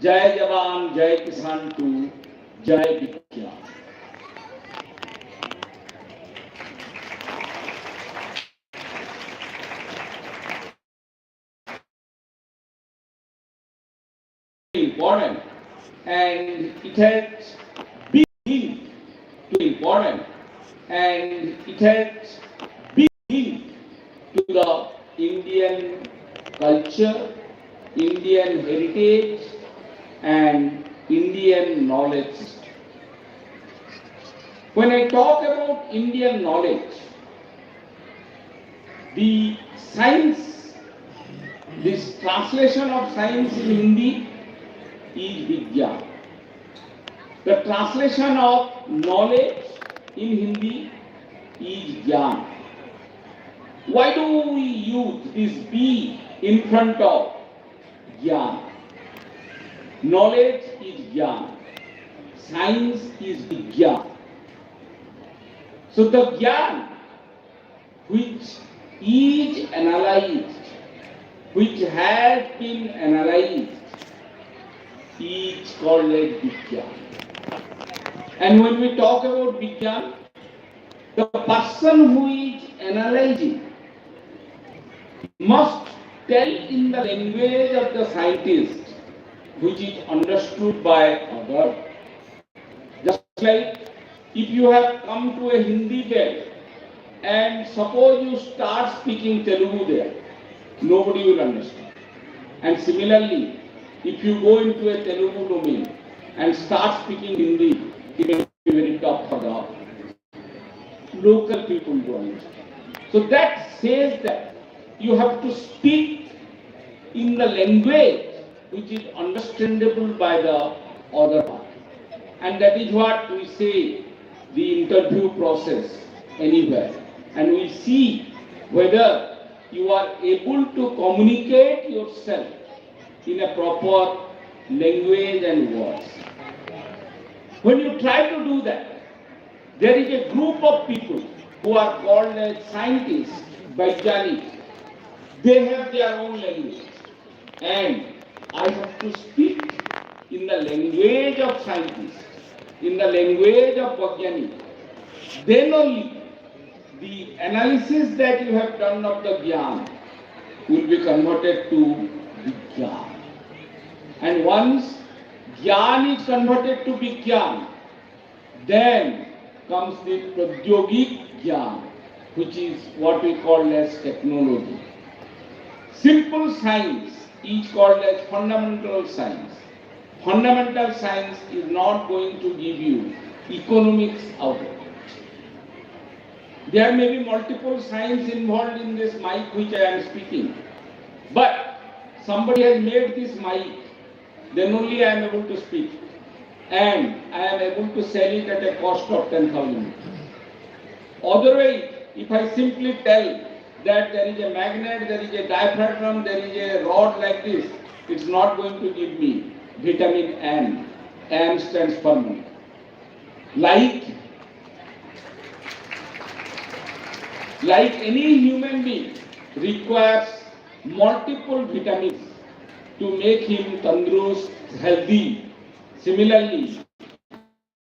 जय जवान जय किसान टू जय विज्ञान। Important, and it has been to important, and it has been to the Indian culture, Indian heritage, and Indian knowledge system. When I talk about Indian knowledge, the science, this translation of science in Hindi is Vigyan. The translation of knowledge in Hindi is Gyan. Why do we use this B in front of Gyan? Knowledge is Gyan. Science is Vigyan. So the Gyan which is analyzed, which has been analyzed, is called as Vigyan. And when we talk about Vigyan, the person who is analyzing must tell in the language of the scientist, which is understood by others. Just like if you have come to a Hindi belt and suppose you start speaking Telugu there, nobody will understand. And similarly, if you go into a Telugu domain and start speaking Hindi, it will be very tough for the local people to understand. So that says that you have to speak in the language which is understandable by the other party. And that is what we say the interview process anywhere. And we see whether you are able to communicate yourself in a proper language and words. When you try to do that, there is a group of people who are called as scientists, Vaijnaniks. They have their own language. And I have to speak in the language of scientists, in the language of Vaijnaniks. Then only the analysis that you have done of the Gyan will be converted to Vigyan. And once Gyan is converted to Vigyan, then comes the Pradyogik Gyan, which is what we call as technology. Simple science is called as fundamental science. Fundamental science is not going to give you economics out of it. There may be multiple science involved in this mic which I am speaking, but somebody has made this mic, then only I am able to speak, and I am able to sell it at a cost of 10,000. Otherwise, if I simply tell that there is a magnet, there is a diaphragm, there is a rod like this, it's not going to give me vitamin N. N stands for money. Like any human being requires multiple vitamins to make him tandurust, healthy. Similarly,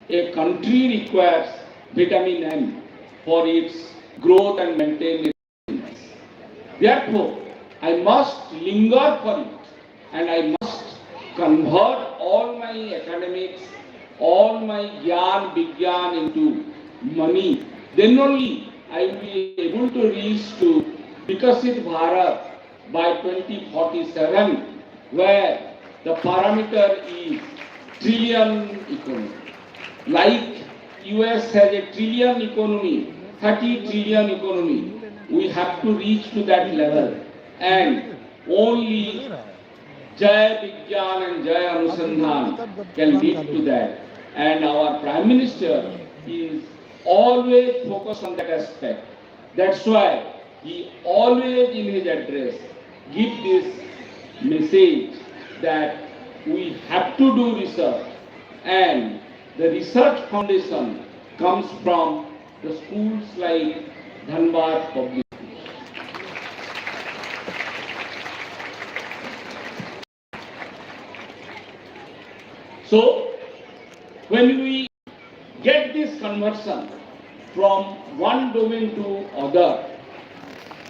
a country requires vitamin N for its growth and maintenance. Therefore, I must linger for it, and I must convert all my academics, all my Gyan, Vigyan into money. Then only I will be able to reach to Vikasit Bharat by 2047, where the parameter is trillion economy. Like US has a trillion economy, 30 trillion economy, we have to reach to that level, and only Jai Vigyan and Jai Anusandhan can lead to that. And our Prime Minister is always focused on that aspect. That's why he always in his address gives this message that we have to do research, and the research foundation comes from the schools like Dhanbad Public. So, when we get this conversion from one domain to other,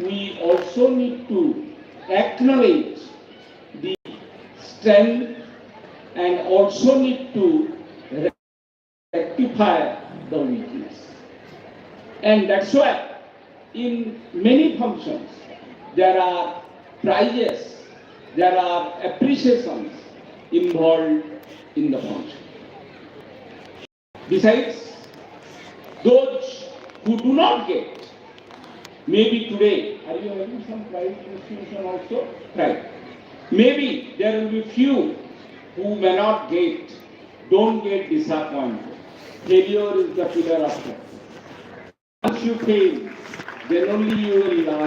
we also need to acknowledge the strength and also need to rectify the weakness. And that's why in many functions there are prizes, there are appreciations involved in the function. Besides, those who do not get, maybe today, are you having some private institution also? Right. Maybe there will be few who may not get, don't get disappointed. Failure is the pillar of success. Once you fail, then only you will learn.